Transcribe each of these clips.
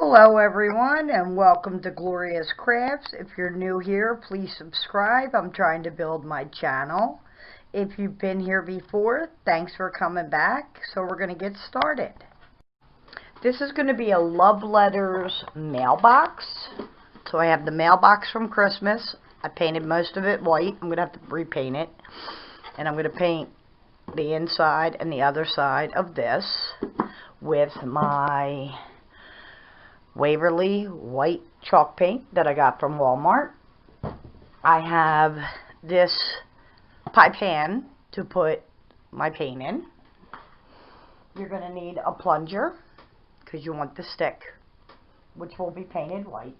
Hello everyone and welcome to Glorious Crafts. If you're new here, please subscribe. I'm trying to build my channel. If you've been here before, thanks for coming back. So we're going to get started. This is going to be a love letters mailbox. So I have the mailbox from Christmas. I painted most of it white. I'm going to have to repaint it. And I'm going to paint the inside and the other side of this with my Waverly white chalk paint that I got from Walmart. I have this pie pan to put my paint in. You're going to need a plunger because you want the stick, which will be painted white.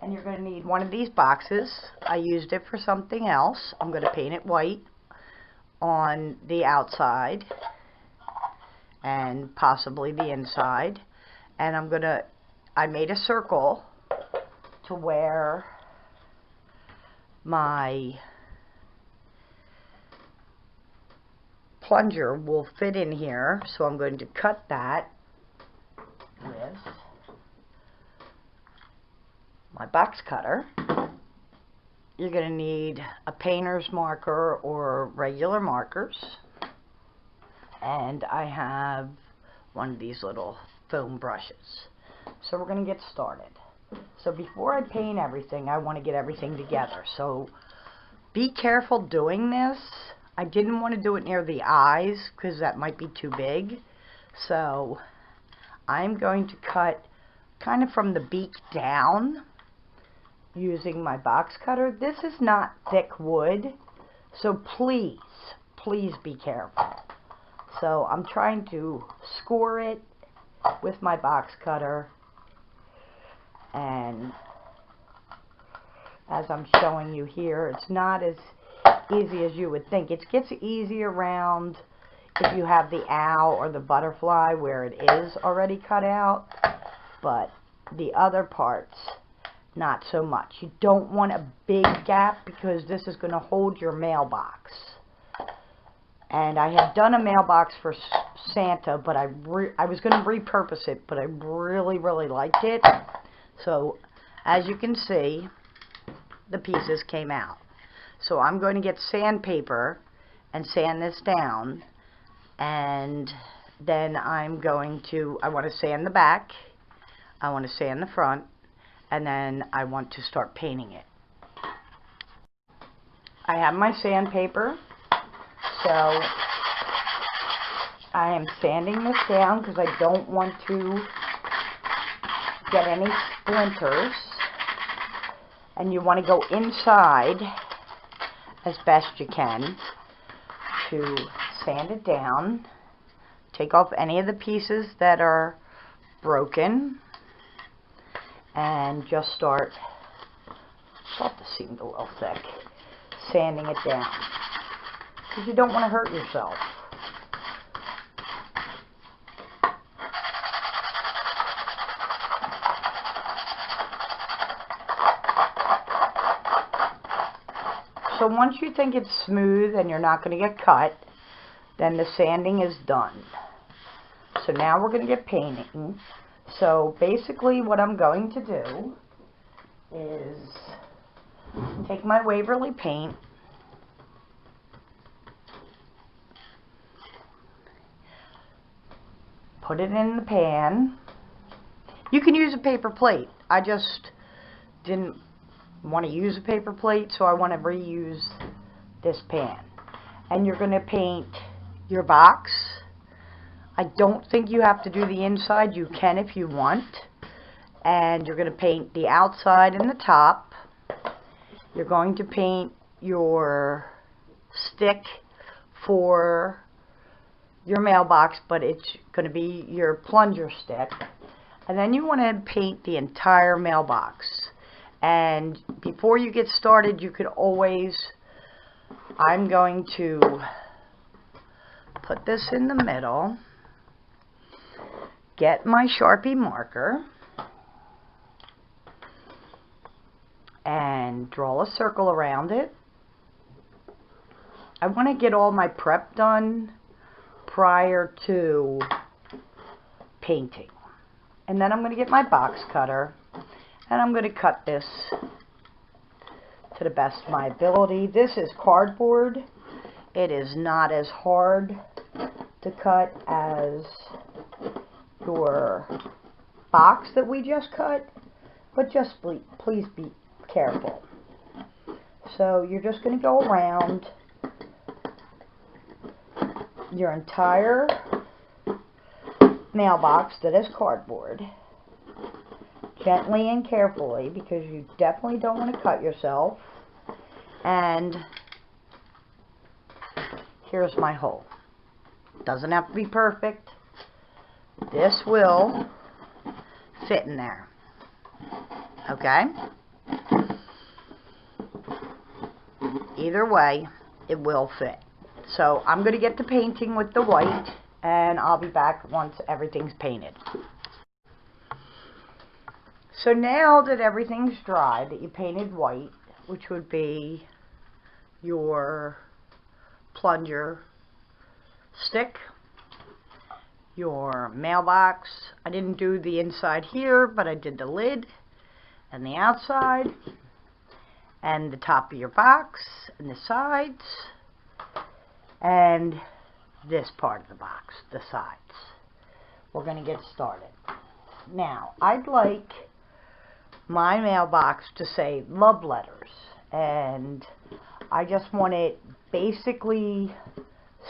And you're going to need one of these boxes. I used it for something else. I'm going to paint it white on the outside and possibly the inside. And I made a circle to where my plunger will fit in here. So I'm going to cut that with my box cutter. You're going to need a painter's marker or regular markers. And I have one of these little foam brushes. So we're going to get started. So before I paint everything, I want to get everything together. So be careful doing this. I didn't want to do it near the eyes because that might be too big. So I'm going to cut kind of from the beak down using my box cutter. This is not thick wood, so please be careful. So I'm trying to score it with my box cutter, and as I'm showing you here, it's not as easy as you would think. It gets easy around if you have the owl or the butterfly where it is already cut out, but the other parts not so much. You don't want a big gap because this is going to hold your mailbox. And I have done a mailbox for Santa, but I was going to repurpose it, but I really liked it. So, as you can see, the pieces came out. So I'm going to get sandpaper and sand this down. And then I want to sand the back, I want to sand the front, and then I want to start painting it. I have my sandpaper. So I am sanding this down because I don't want to get any splinters. And you want to go inside as best you can to sand it down. Take off any of the pieces that are broken. And just start, this seemed a little thick, sanding it down. Because you don't want to hurt yourself. So once you think it's smooth and you're not going to get cut, then the sanding is done. So now we're going to get painting. So basically what I'm going to do is take my Waverly paint, put it in the pan. You can use a paper plate. I just didn't want to use a paper plate, so I want to reuse this pan. And you're going to paint your box. I don't think you have to do the inside. You can if you want. And you're going to paint the outside and the top. You're going to paint your stick for your mailbox, but it's going to be your plunger stick. And then you want to paint the entire mailbox. And before you get started, you could always, I'm going to put this in the middle, get my Sharpie marker, and draw a circle around it. I want to get all my prep done prior to painting. And then I'm going to get my box cutter, and I'm going to cut this to the best of my ability. This is cardboard. It is not as hard to cut as your box that we just cut, but just please be careful. So you're just going to go around your entire mailbox that is cardboard, gently and carefully, because you definitely don't want to cut yourself. And here's my hole. Doesn't have to be perfect. This will fit in there. Okay? Either way, it will fit. So I'm going to get to painting with the white, and I'll be back once everything's painted. So now that everything's dry, that you painted white, which would be your plunger stick, your mailbox. I didn't do the inside here, but I did the lid and the outside and the top of your box and the sides and this part of the box, the sides. We're going to get started. Now, I'd like my mailbox to say love letters, and I just want it basically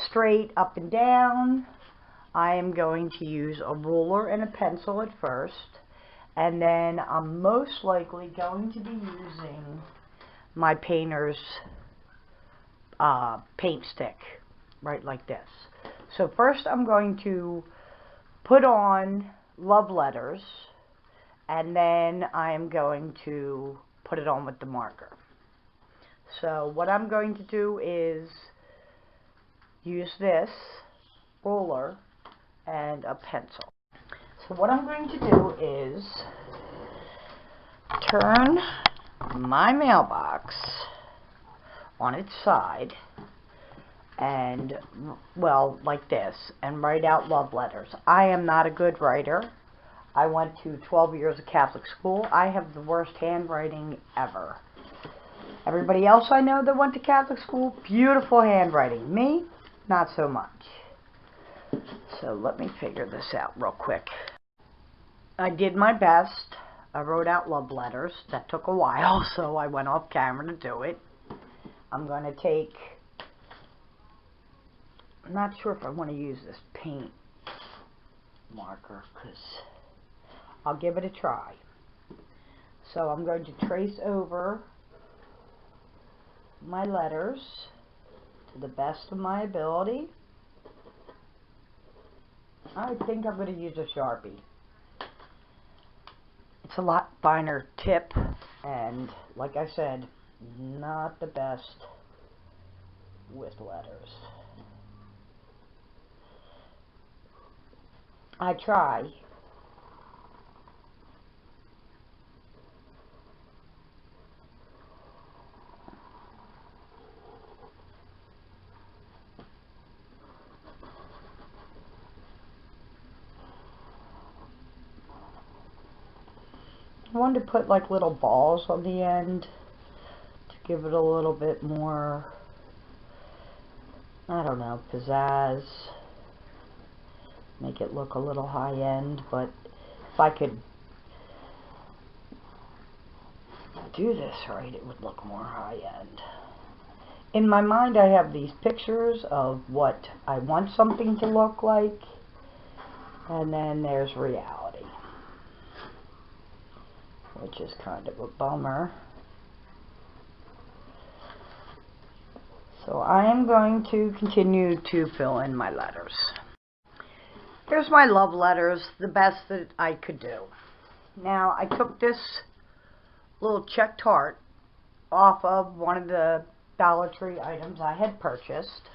straight up and down. I am going to use a ruler and a pencil at first, and then I'm most likely going to be using my painter's paint stick, right like this. So first I'm going to put on love letters, and then I am going to put it on with the marker. So what I'm going to do is use this ruler and a pencil. So what I'm going to do is turn my mailbox on its side and, well, like this, and write out love letters. I am not a good writer. I went to 12 years of Catholic school. I have the worst handwriting ever. Everybody else I know that went to Catholic school, beautiful handwriting. Me, not so much. So let me figure this out real quick. I did my best. I wrote out love letters. That took a while, so I went off camera to do it. I'm going to take, I'm not sure if I want to use this paint marker, because I'll give it a try. So I'm going to trace over my letters to the best of my ability. I think I'm going to use a Sharpie. It's a lot finer tip, and like I said, not the best with letters. I try. I wanted to put like little balls on the end to give it a little bit more, I don't know, pizzazz. Make it look a little high end, but if I could do this right, it would look more high end. In my mind, I have these pictures of what I want something to look like, and then there's reality, which is kind of a bummer. So I am going to continue to fill in my letters. Here's my love letters, the best that I could do. Now, I took this little checked heart off of one of the Dollar Tree items I had purchased,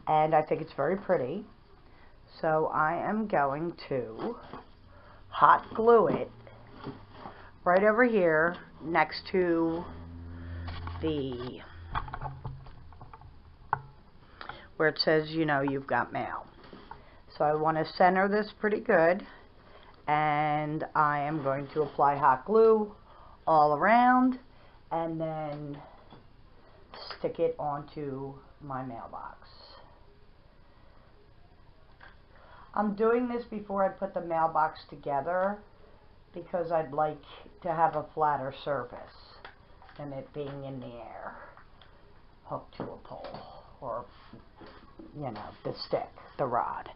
and I think it's very pretty. So I am going to hot glue it right over here next to the, where it says, you know, you've got mail. So I want to center this pretty good, and I am going to apply hot glue all around and then stick it onto my mailbox. I'm doing this before I put the mailbox together because I'd like to have a flatter surface than it being in the air, hooked to a pole, or, you know, the stick, the rod.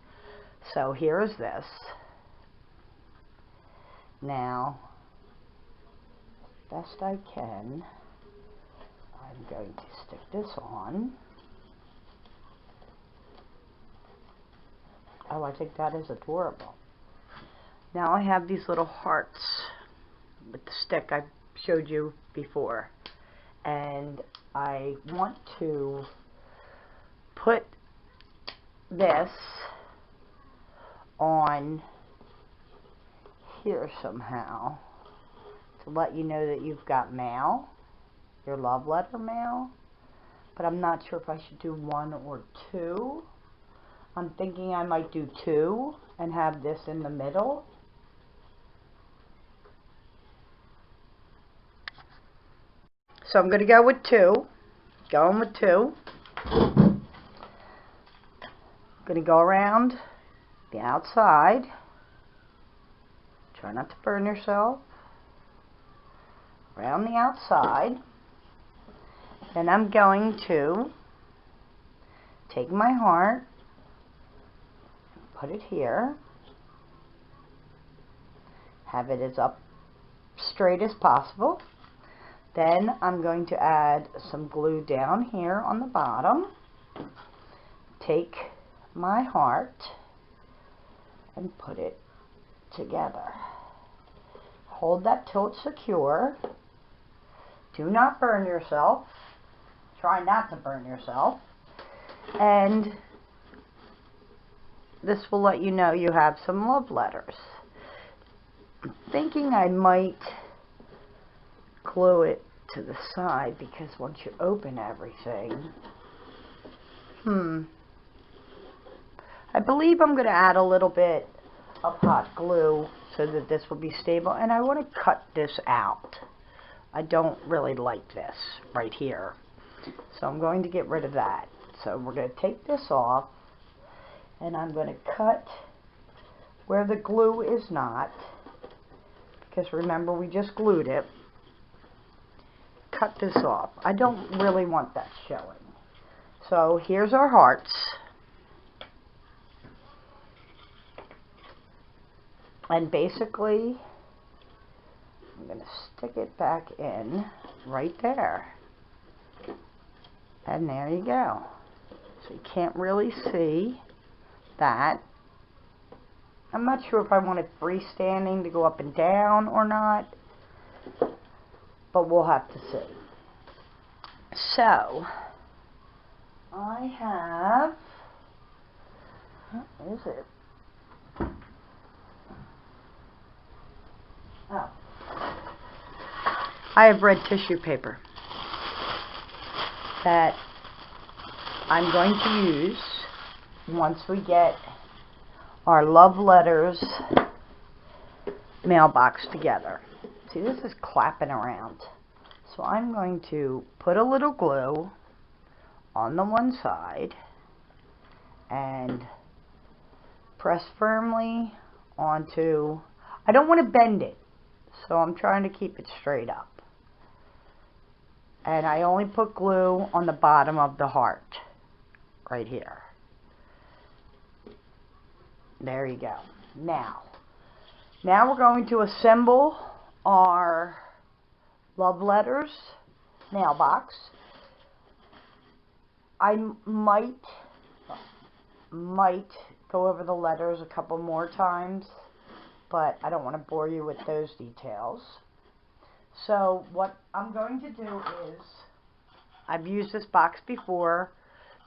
So here's this. Now, best I can, I'm going to stick this on. Oh, I think that is adorable. Now I have these little hearts with the stick I showed you before, and I want to put this on here somehow to let you know that you've got mail, your love letter mail, but I'm not sure if I should do 1 or 2. I'm thinking I might do 2 and have this in the middle. So I'm going to go with 2. Going with 2. I'm going to go around the outside. Try not to burn yourself. Around the outside. Then I'm going to take my heart, put it here, have it as up straight as possible. Then I'm going to add some glue down here on the bottom. Take my heart and put it together. Hold that till it's secure. Do not burn yourself. Try not to burn yourself. And this will let you know you have some love letters. I'm thinking I might glue it to the side because once you open everything, I believe I'm going to add a little bit of hot glue so that this will be stable, and I want to cut this out. I don't really like this right here, so I'm going to get rid of that. So we're going to take this off, and I'm going to cut where the glue is not, because remember we just glued it. Cut this off. I don't really want that showing. So here's our hearts. And basically, I'm going to stick it back in right there. And there you go. So you can't really see that. I'm not sure if I want it freestanding to go up and down or not, but we'll have to see. So, I have, what is it? Oh. I have red tissue paper that I'm going to use once we get our love letters mailbox together. See, this is clapping around. So I'm going to put a little glue on the one side and press firmly onto, I don't want to bend it, so I'm trying to keep it straight up. And I only put glue on the bottom of the heart, right here. There you go. Now we're going to assemble our love letters mailbox. I might go over the letters a couple more times, but I don't want to bore you with those details. So what I'm going to do is, I've used this box before.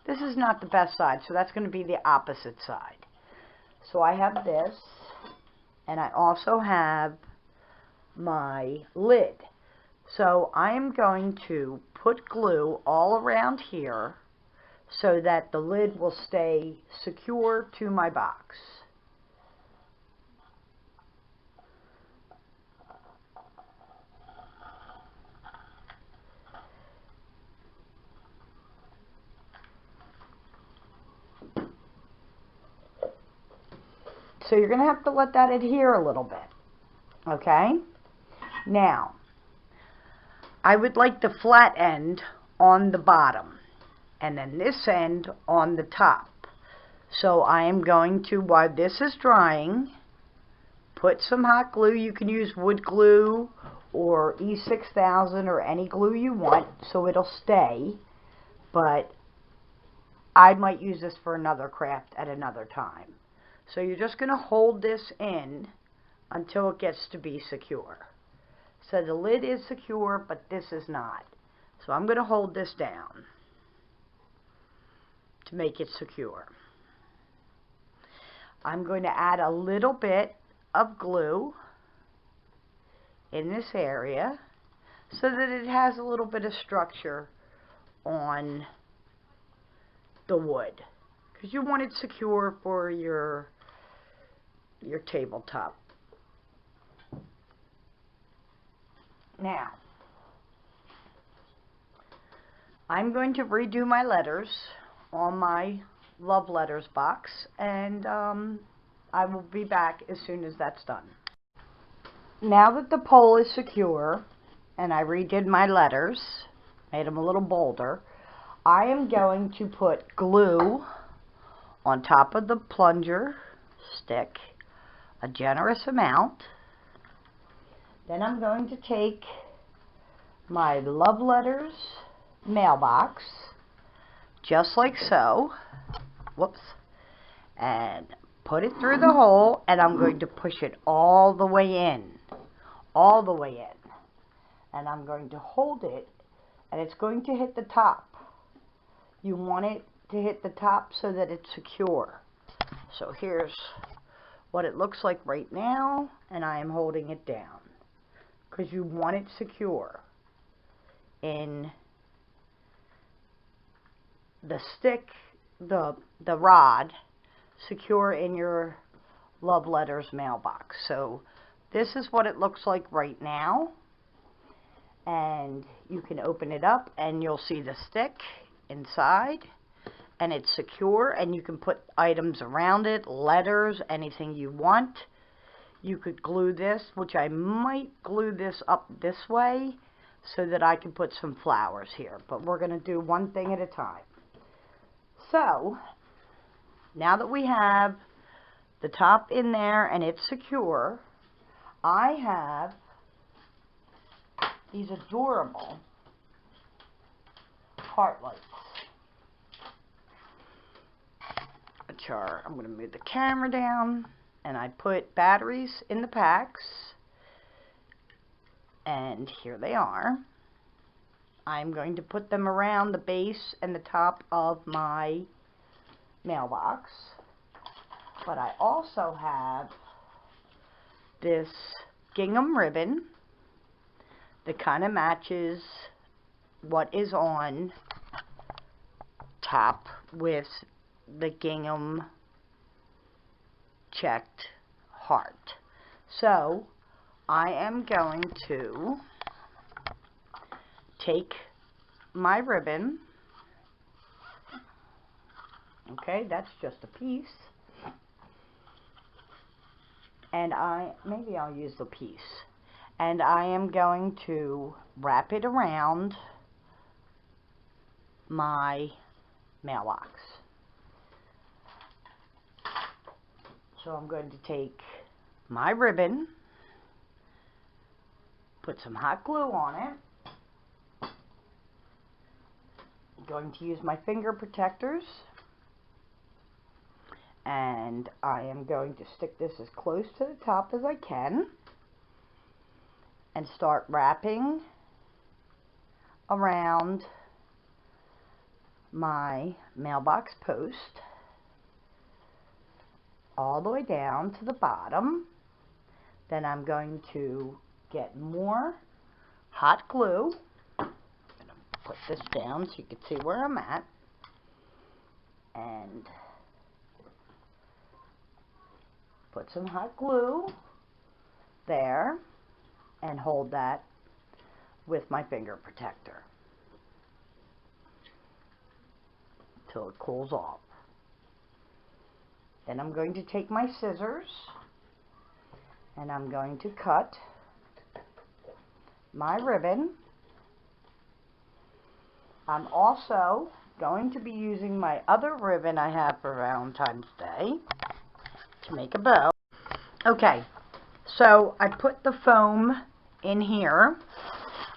This is not the best side, so that's going to be the opposite side. So I have this, and I also have my lid. So I am going to put glue all around here so that the lid will stay secure to my box. So you're going to have to let that adhere a little bit. Okay? Now, I would like the flat end on the bottom and then this end on the top. So I am going to, while this is drying, put some hot glue. You can use wood glue or E6000 or any glue you want so it'll stay. But I might use this for another craft at another time. So you're just going to hold this in until it gets to be secure. So the lid is secure, but this is not. So I'm going to hold this down to make it secure. I'm going to add a little bit of glue in this area so that it has a little bit of structure on the wood, because you want it secure for your tabletop. Now, I'm going to redo my letters on my love letters box, and I will be back as soon as that's done. Now that the pole is secure and I redid my letters, made them a little bolder, I am going to put glue on top of the plunger stick, a generous amount. Then I'm going to take my love letters mailbox, just like so, whoops, and put it through the hole, and I'm going to push it all the way in, and I'm going to hold it, and it's going to hit the top. You want it to hit the top so that it's secure. So here's what it looks like right now, and I am holding it down because you want it secure in the stick, the rod, secure in your love letters mailbox. So this is what it looks like right now, and you can open it up and you'll see the stick inside, and it's secure, and you can put items around it, letters, anything you want. You could glue this, which I might glue this up this way so that I can put some flowers here, but we're going to do one thing at a time. So now that we have the top in there and it's secure, I have these adorable heart lights, which are, I'm going to move the camera down, and I put batteries in the packs, and here they are. I'm going to put them around the base and the top of my mailbox. But I also have this gingham ribbon that kind of matches what is on top with the gingham checked heart. So I am going to take my ribbon. Okay, that's just a piece. And maybe I'll use the piece. And I am going to wrap it around my mailbox. So I'm going to take my ribbon, put some hot glue on it. I'm going to use my finger protectors, and I am going to stick this as close to the top as I can and start wrapping around my mailbox post all the way down to the bottom. Then I'm going to get more hot glue. I'm going to put this down so you can see where I'm at, and put some hot glue there and hold that with my finger protector until it cools off. Then I'm going to take my scissors and I'm going to cut my ribbon. I'm also going to be using my other ribbon I have for Valentine's Day to make a bow. Okay, so I put the foam in here.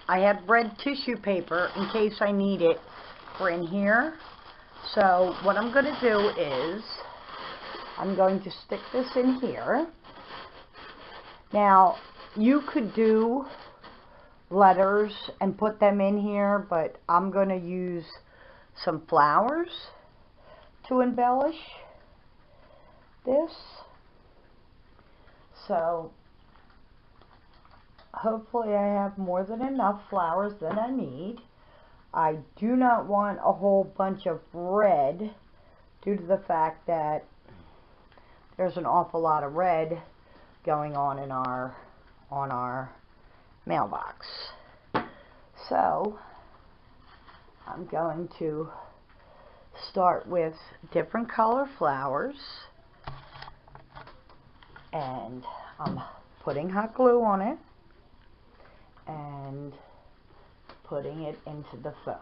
I have red tissue paper in case I need it for in here. So what I'm going to do is I'm going to stick this in here. Now, you could do letters and put them in here, but I'm going to use some flowers to embellish this. So hopefully I have more than enough flowers than I need. I do not want a whole bunch of red due to the fact that there's an awful lot of red going on in our mailbox. So I'm going to start with different color flowers, and I'm putting hot glue on it and putting it into the foam.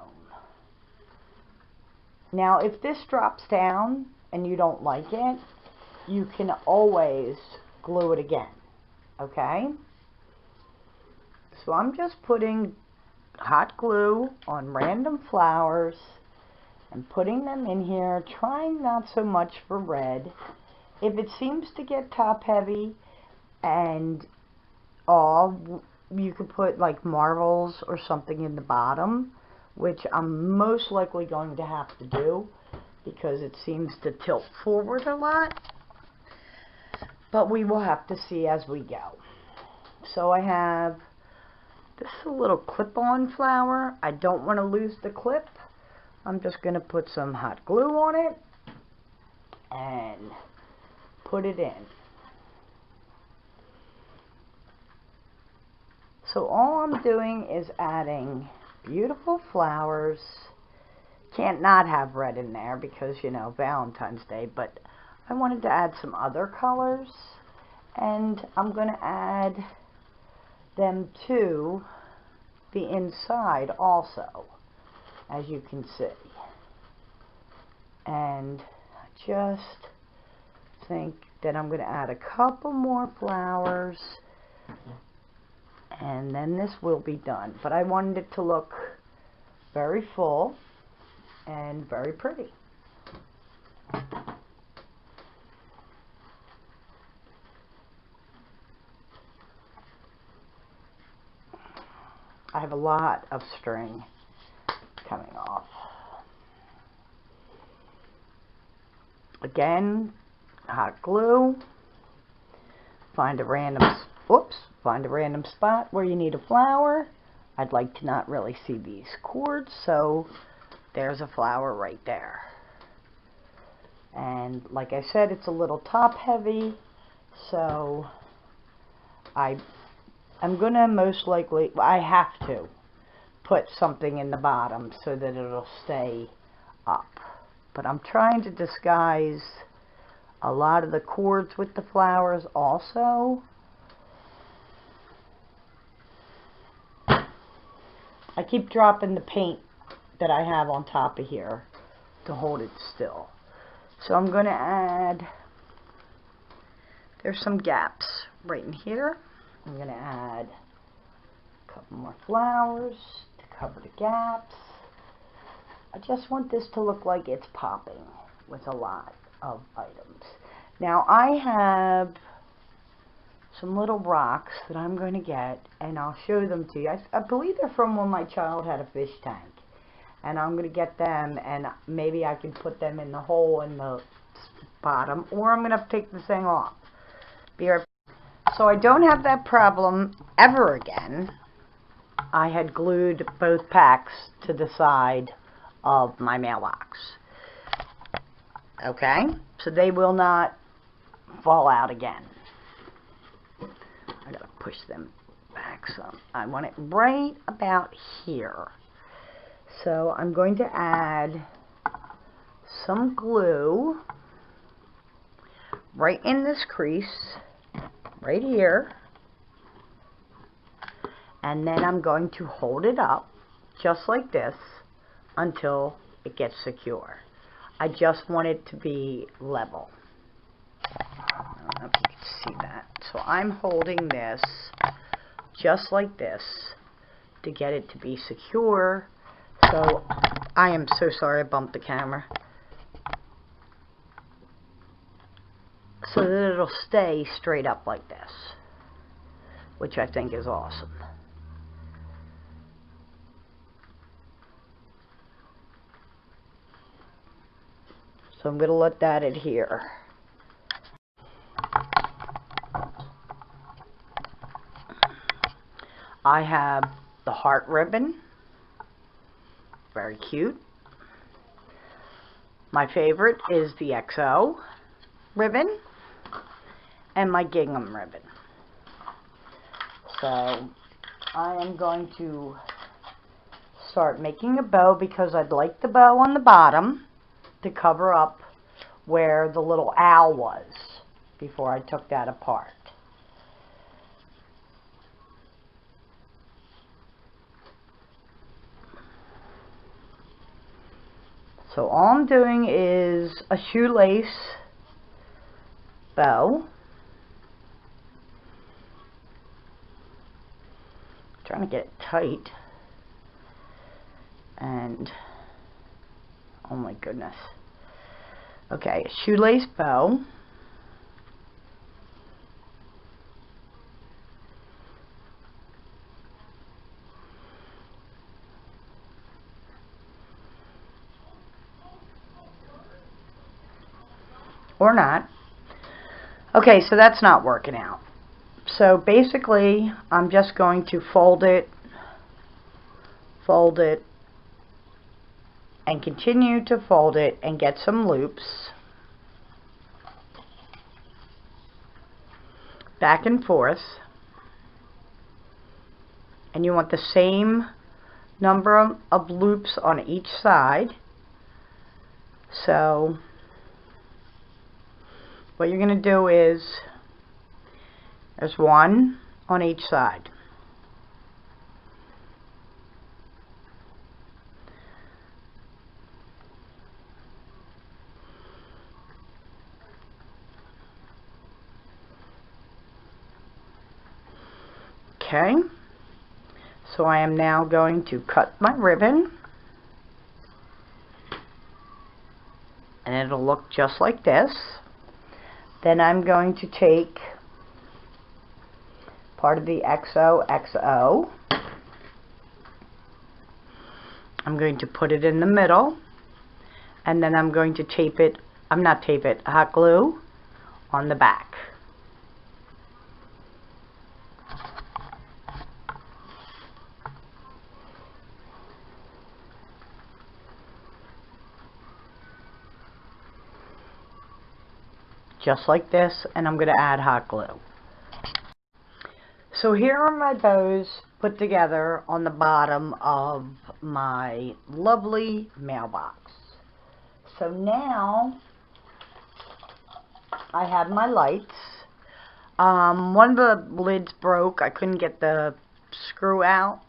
Now if this drops down and you don't like it, you can always glue it again, okay? So I'm just putting hot glue on random flowers and putting them in here, trying not so much for red. If it seems to get top heavy and all, you could put like marbles or something in the bottom, which I'm most likely going to have to do because it seems to tilt forward a lot. But we will have to see as we go. So I have this little clip-on flower. I don't want to lose the clip. I'm just going to put some hot glue on it and put it in. So all I'm doing is adding beautiful flowers. Can't not have red in there because, you know, Valentine's Day, but I wanted to add some other colors, and I'm going to add them to the inside also, as you can see. And I just think that I'm going to add a couple more flowers, and then this will be done. But I wanted it to look very full and very pretty. I have a lot of string coming off. Again, hot glue. Find a random spot where you need a flower. I'd like to not really see these cords, so there's a flower right there. And like I said, it's a little top heavy, so I'm gonna most likely, I have to put something in the bottom so that it'll stay up. But I'm trying to disguise a lot of the cords with the flowers also. I keep dropping the paint that I have on top of here to hold it still. So I'm going to add, there's some gaps right in here. I'm going to add a couple more flowers to cover the gaps. I just want this to look like it's popping with a lot of items. Now I have some little rocks that I'm going to get, and I'll show them to you. I believe they're from when my child had a fish tank. And I'm going to get them, and maybe I can put them in the hole in the bottom, or I'm going to have to take this thing off. Be right back. So I don't have that problem ever again. I had glued both packs to the side of my mailbox. Okay, so they will not fall out again. I gotta push them back some. I want it right about here. So I'm going to add some glue right in this crease, right here. And then I'm going to hold it up, just like this, until it gets secure. I just want it to be level. I don't know if you can see that. So I'm holding this just like this to get it to be secure. So I am so sorry I bumped the camera. So that it'll stay straight up like this, which I think is awesome. So I'm going to let that adhere. I have the heart ribbon. Very cute. My favorite is the XO ribbon and my gingham ribbon. So I am going to start making a bow because I'd like the bow on the bottom to cover up where the little owl was before I took that apart. So all I'm doing is a shoelace bow. Trying to get it tight. And oh my goodness. Okay, a shoelace bow. Or not. Okay, so that's not working out. So basically, I'm just going to fold it, and continue to fold it and get some loops back and forth. And you want the same number of loops on each side. So what you're going to do is there's one on each side. Okay, so I am now going to cut my ribbon, and it'll look just like this. Then I'm going to take part of the XOXO. I'm going to put it in the middle, and then I'm going to tape it, hot glue on the back. Just like this, and I'm going to add hot glue. So here are my bows put together on the bottom of my lovely mailbox. So now I have my lights. One of the lids broke. I couldn't get the screw out,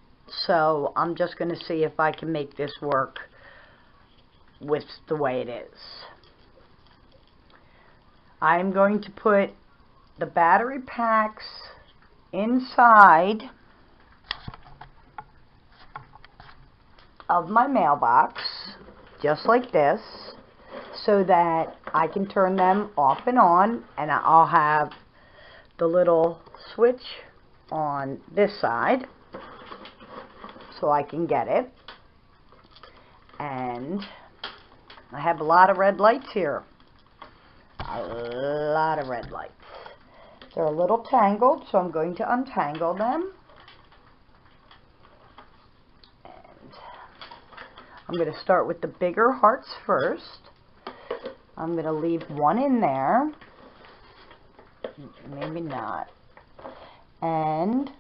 so I'm just going to see if I can make this work with the way it is. I'm going to put the battery packs inside of my mailbox, just like this, so that I can turn them off and on, and I'll have the little switch on this side so I can get it. And I have a lot of red lights here. A lot of red lights. They're a little tangled, so I'm going to untangle them. And I'm going to start with the bigger hearts first. I'm going to leave one in there. Maybe not. And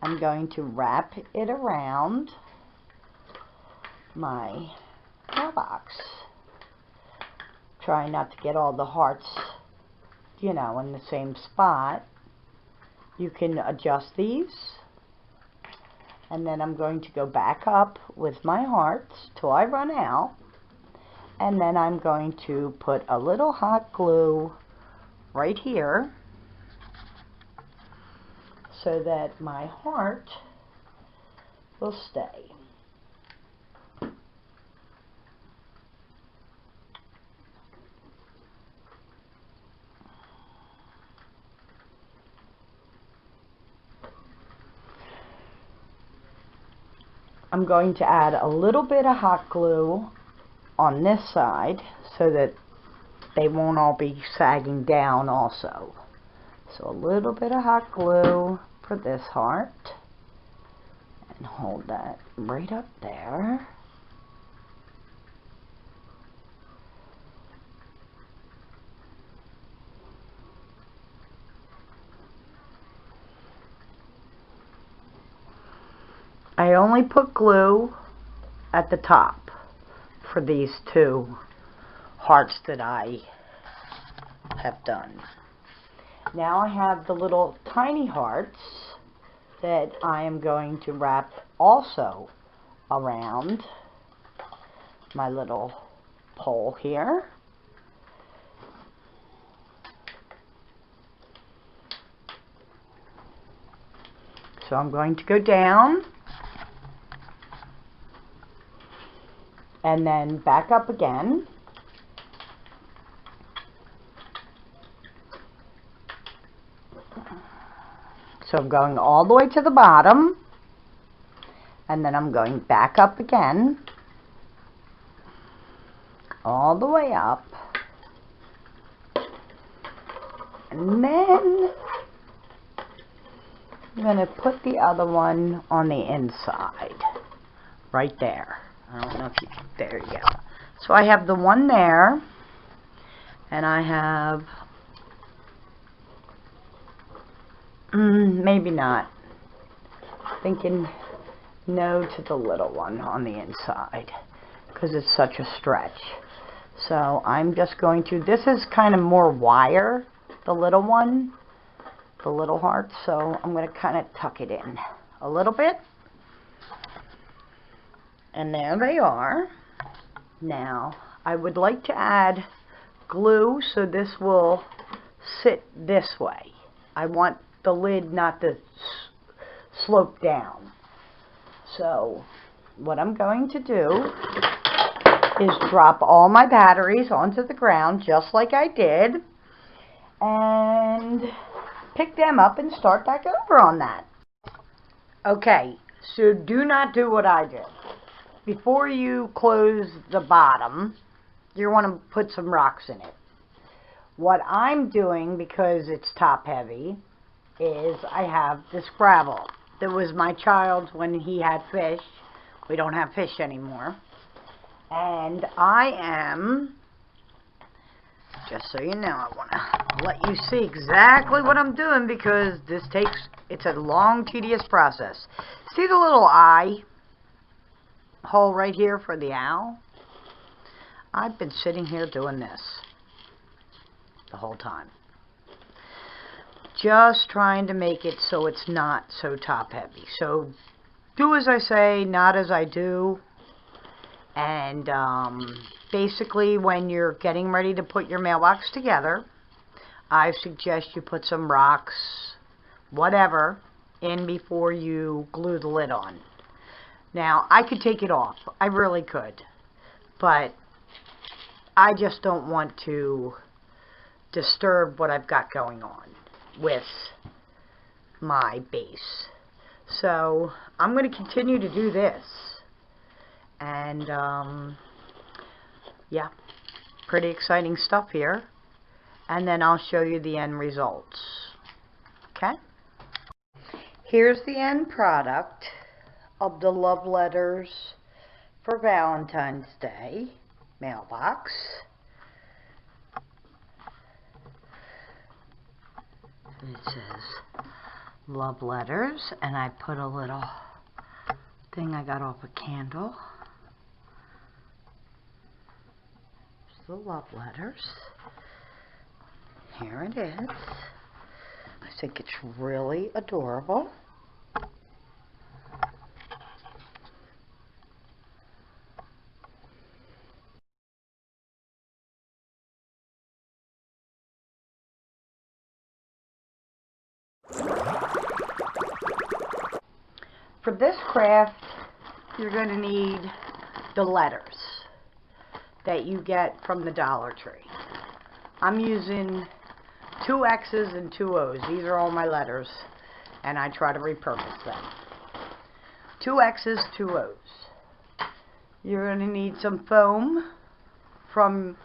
I'm going to wrap it around my mailbox. Try not to get all the hearts you know, in the same spot. You can adjust these. And then I'm going to go back up with my hearts till I run out. And then I'm going to put a little hot glue right here so that my heart will stay. I'm going to add a little bit of hot glue on this side so that they won't all be sagging down also. So a little bit of hot glue for this heart. And hold that right up there. I only put glue at the top for these two hearts that I have done. Now I have the little tiny hearts that I am going to wrap also around my little pole here. So I'm going to go down and then back up again. So I'm going all the way to the bottom, and then I'm going back up again, all the way up, and then I'm going to put the other one on the inside, right there. I don't know if you can, there you go. So I have the one there, and I have, maybe not, thinking no to the little one on the inside, because it's such a stretch. So I'm just going to, this is kind of more wire, the little one, the little heart, so I'm going to kind of tuck it in a little bit. And there they are. Now, I would like to add glue so this will sit this way. I want the lid not to slope down. So, what I'm going to do is drop all my batteries onto the ground just like I did, and pick them up and start back over on that. Okay, so do not do what I did. Before you close the bottom, you want to put some rocks in it. What I'm doing, because it's top heavy, is I have this gravel. That was my child's when he had fish. We don't have fish anymore. And I am, just so you know, I want to let you see exactly what I'm doing, because this takes, it's a long, tedious process. See the little eye hole right here for the owl? I've been sitting here doing this the whole time, just trying to make it so it's not so top heavy. So do as I say, not as I do. And basically when you're getting ready to put your mailbox together, I suggest you put some rocks, whatever, in before you glue the lid on. Now, I could take it off. I really could. But I just don't want to disturb what I've got going on with my base. So, I'm going to continue to do this. And, yeah, pretty exciting stuff here. And then I'll show you the end results. Okay? Here's the end product of the love letters for Valentine's Day mailbox. It says love letters, and I put a little thing I got off a candle. There's the love letters. Here it is. I think it's really adorable. For this craft, you're going to need the letters that you get from the Dollar Tree. I'm using 2 X's and 2 O's. These are all my letters, and I try to repurpose them. 2 X's, 2 O's. You're going to need some foam from,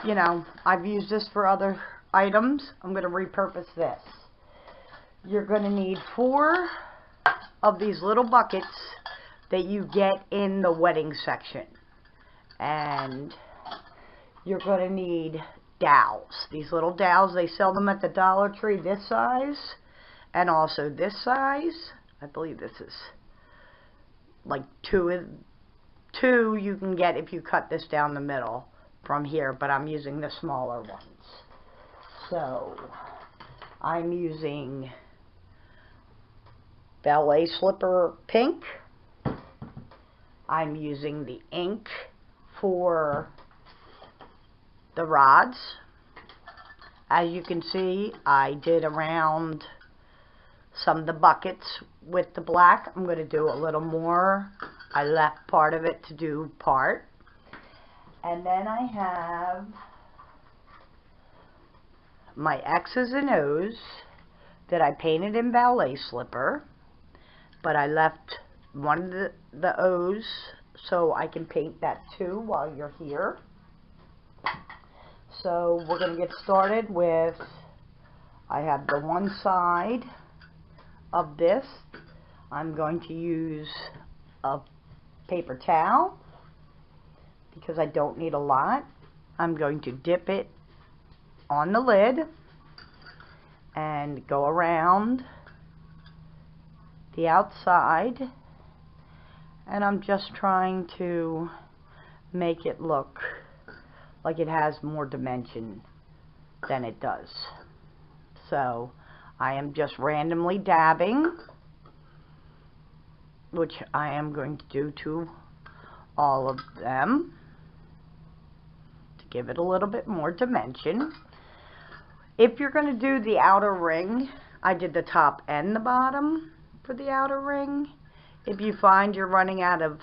you know, I've used this for other items. I'm going to repurpose this. You're going to need 4 of these little buckets that you get in the wedding section. And you're going to need dowels. These little dowels, they sell them at the Dollar Tree this size and also this size. I believe this is like 2 you can get if you cut this down the middle from here, but I'm using the smaller ones. So I'm using ballet slipper pink. I'm using the ink for the rods. As you can see, I did around some of the buckets with the black. I'm going to do a little more. I left part of it to do part. And then I have my X's and O's that I painted in ballet slipper, but I left one of the O's so I can paint that too while you're here. So we're going to get started with, I have the one side of this. I'm going to use a paper towel because I don't need a lot. I'm going to dip it on the lid and go around the outside, and I'm just trying to make it look like it has more dimension than it does. So I am just randomly dabbing, which I am going to do to all of them to give it a little bit more dimension. If you're going to do the outer ring, I did the top and the bottom for the outer ring. If you find you're running out of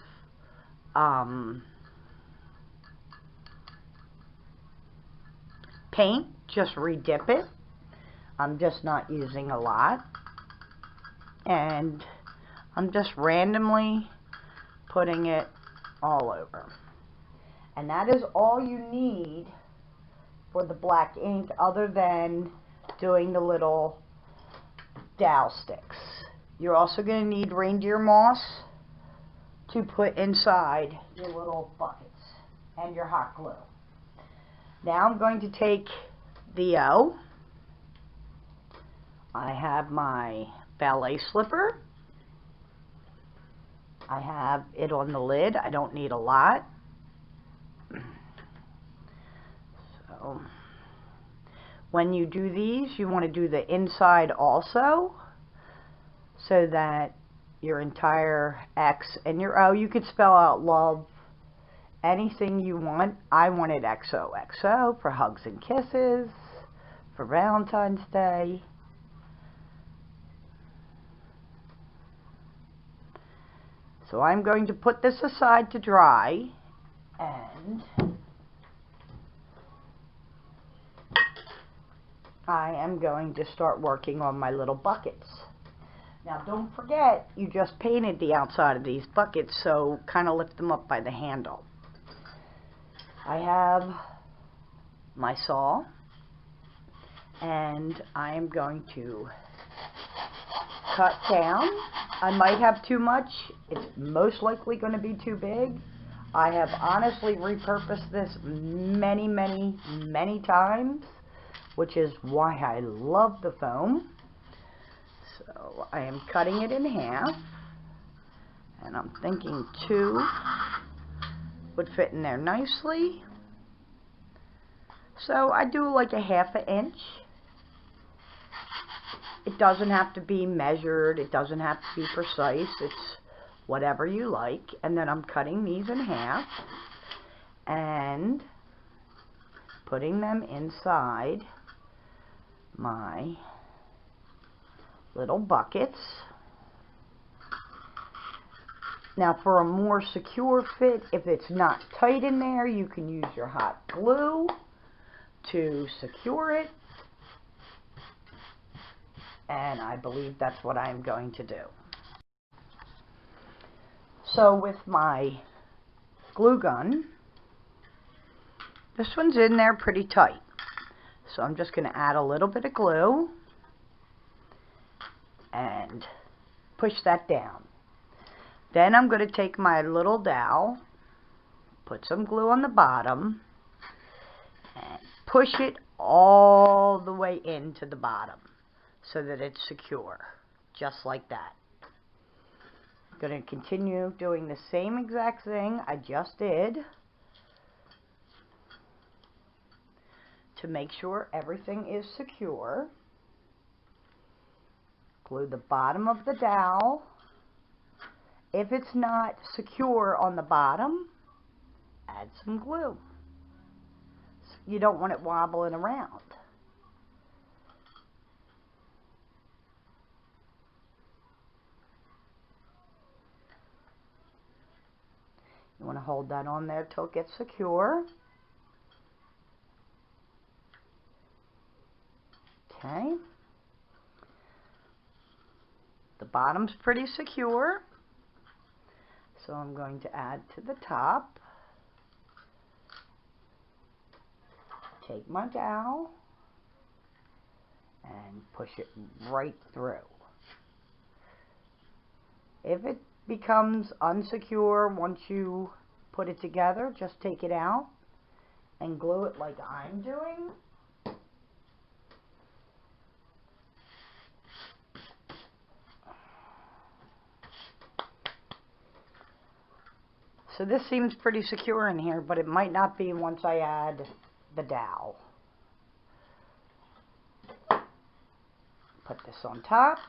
paint, just redip it. I'm just not using a lot, and I'm just randomly putting it all over. And that is all you need for the black ink, other than doing the little dowel sticks. You're also going to need reindeer moss to put inside your little buckets and your hot glue. Now I'm going to take the O. I have my ballet slipper. I have it on the lid. I don't need a lot. So when you do these, you want to do the inside also, so that your entire X and your O, you could spell out love, anything you want. I wanted XOXO for hugs and kisses, for Valentine's Day. So I'm going to put this aside to dry, and I am going to start working on my little buckets. Now don't forget, you just painted the outside of these buckets, so kind of lift them up by the handle. I have my saw, and I am going to cut down. I might have too much. It's most likely going to be too big. I have honestly repurposed this many, many, many times, which is why I love the foam. So I am cutting it in half, and I'm thinking 2 would fit in there nicely. So I do like a 1/2 inch It doesn't have to be measured. It doesn't have to be precise. It's whatever you like. And then I'm cutting these in half and putting them inside my little buckets. Now for a more secure fit, if it's not tight in there, you can use your hot glue to secure it. And I believe that's what I'm going to do. So with my glue gun, this one's in there pretty tight. So I'm just going to add a little bit of glue and push that down. Then I'm going to take my little dowel, put some glue on the bottom, and push it all the way into the bottom so that it's secure, just like that. I'm going to continue doing the same exact thing I just did to make sure everything is secure. Glue the bottom of the dowel. If it's not secure on the bottom, add some glue. You don't want it wobbling around. You want to hold that on there till it gets secure. Okay. The bottom's pretty secure. So I'm going to add to the top. Take my dowel and push it right through. If it becomes unsecure once you put it together, just take it out and glue it like I'm doing. So this seems pretty secure in here, but it might not be once I add the dowel. Put this on top.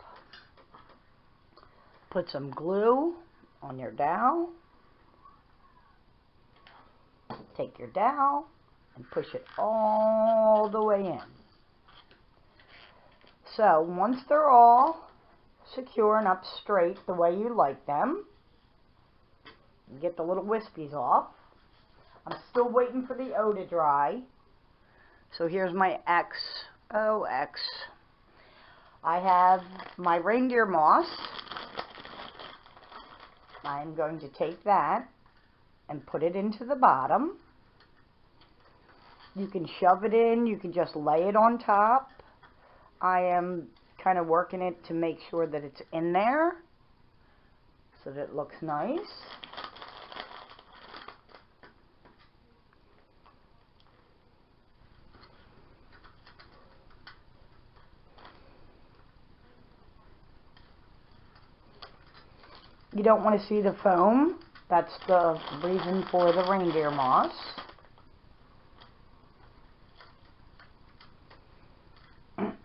Put some glue on your dowel. Take your dowel and push it all the way in. So once they're all secure and up straight the way you like them, you get the little wispies off. I'm still waiting for the O to dry. So here's my XOX. I have my reindeer moss. I'm going to take that and put it into the bottom. You can shove it in, you can just lay it on top. I am kind of working it to make sure that it's in there so that it looks nice. You don't want to see the foam. That's the reason for the reindeer moss. You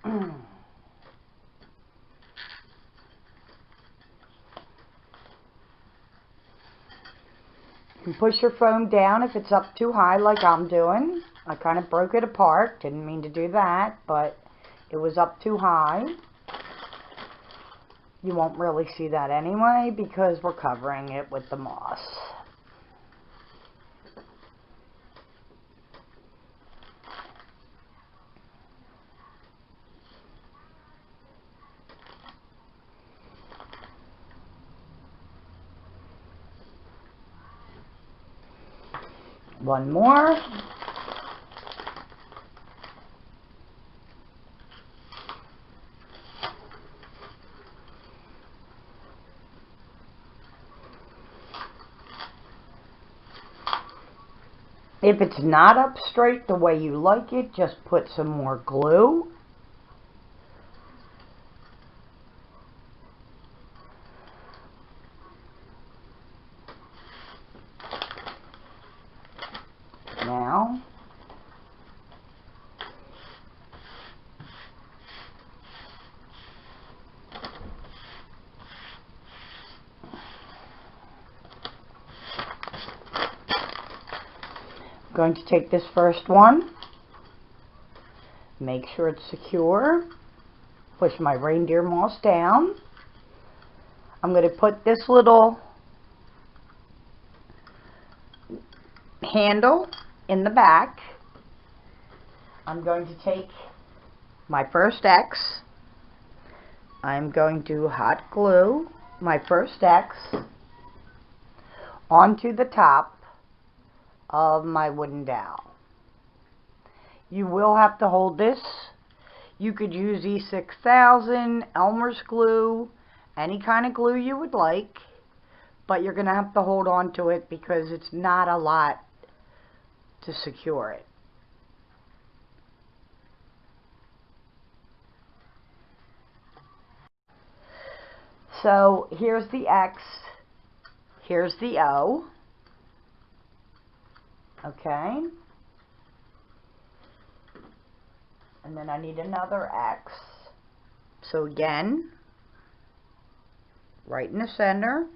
can push your foam down if it's up too high like I'm doing. I kind of broke it apart. Didn't mean to do that, but it was up too high. You won't really see that anyway because we're covering it with the moss. One more. If it's not up straight the way you like it, just put some more glue. Now, I'm going to take this first one, make sure it's secure, push my reindeer moss down. I'm going to put this little handle in the back. I'm going to take my first X. I'm going to hot glue my first X onto the top of my wooden dowel. You will have to hold this. You could use E6000, Elmer's glue, any kind of glue you would like, but you're going to have to hold on to it because it's not a lot to secure it. So here's the X, here's the O, okay, and then I need another X. So again, right in the center,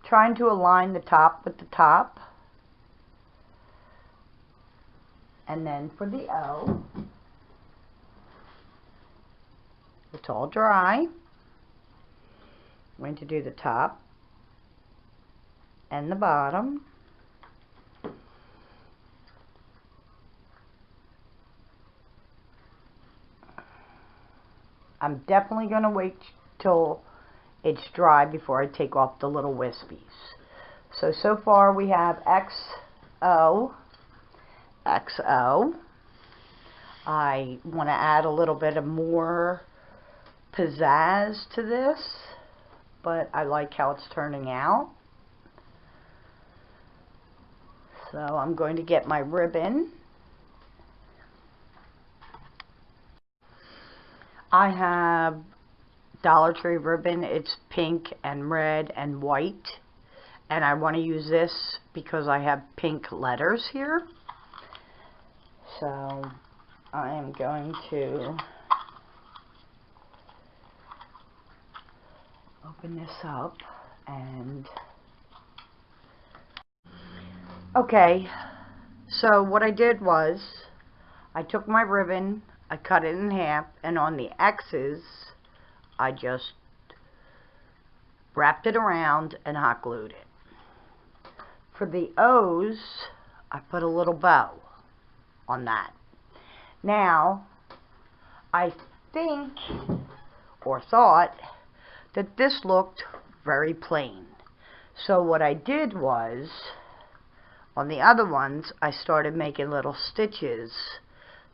trying to align the top with the top, and then for the O, it's all dry. I'm going to do the top and the bottom. I'm definitely going to wait till it's dry before I take off the little wispies. So far we have XO, XO. I want to add a little bit of more pizzazz to this, but I like how it's turning out. So I'm going to get my ribbon. I have Dollar Tree ribbon. It's pink and red and white, and I want to use this because I have pink letters here. So I am going to open this up and okay, so what I did was I took my ribbon, I cut it in half, and on the X's I just wrapped it around and hot glued it. For the O's, I put a little bow on that. Now I think or thought that this looked very plain. So what I did was, on the other ones, I started making little stitches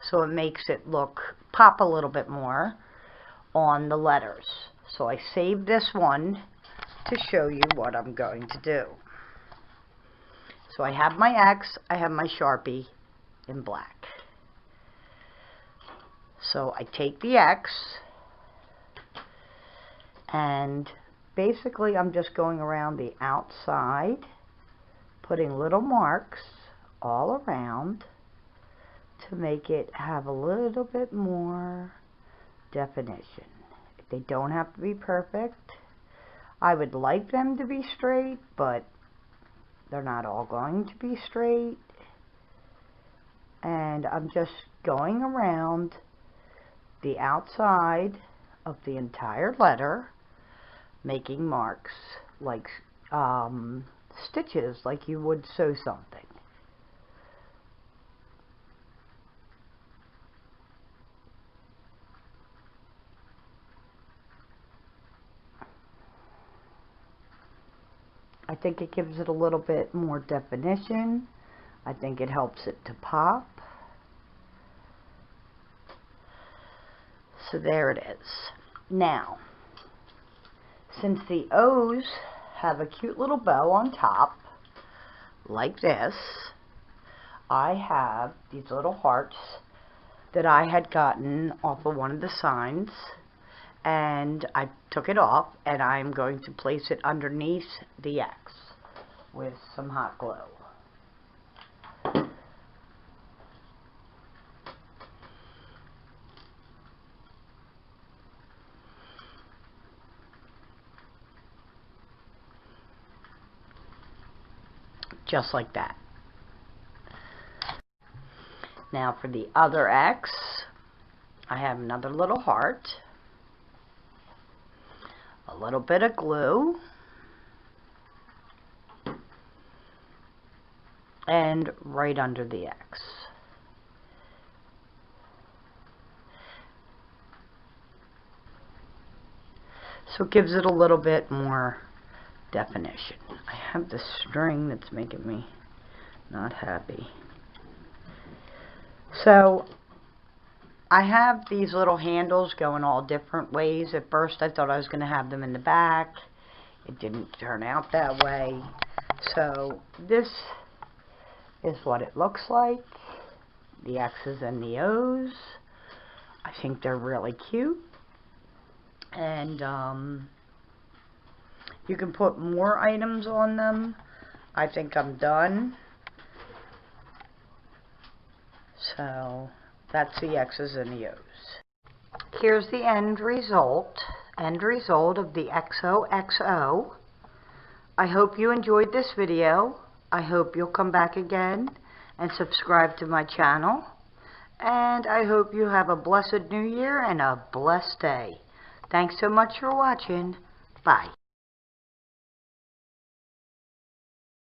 so it makes it pop a little bit more on the letters. So I saved this one to show you what I'm going to do. So I have my X, I have my Sharpie in black. So I take the X, and basically I'm just going around the outside, putting little marks all around to make it have a little bit more definition. They don't have to be perfect. I would like them to be straight, but they're not all going to be straight. And I'm just going around the outside of the entire letter, making marks like stitches, like you would sew something. I think it gives it a little bit more definition. I think it helps it to pop. So there it is. Now, since the O's have a cute little bow on top, like this, I have these little hearts that I had gotten off of one of the signs, and I took it off, and I'm going to place it underneath the X with some hot glue. just like that. Now for the other X, I have another little heart, a little bit of glue, and right under the X. So it gives it a little bit more definition. I have this string that's making me not happy. So I have these little handles going all different ways. At first I thought I was going to have them in the back. It didn't turn out that way. So this is what it looks like. The X's and the O's. I think they're really cute. And you can put more items on them. I think I'm done. So that's the X's and the O's. Here's the end result of the XOXO. I hope you enjoyed this video. I hope you'll come back again and subscribe to my channel. And I hope you have a blessed new year and a blessed day. Thanks so much for watching. Bye.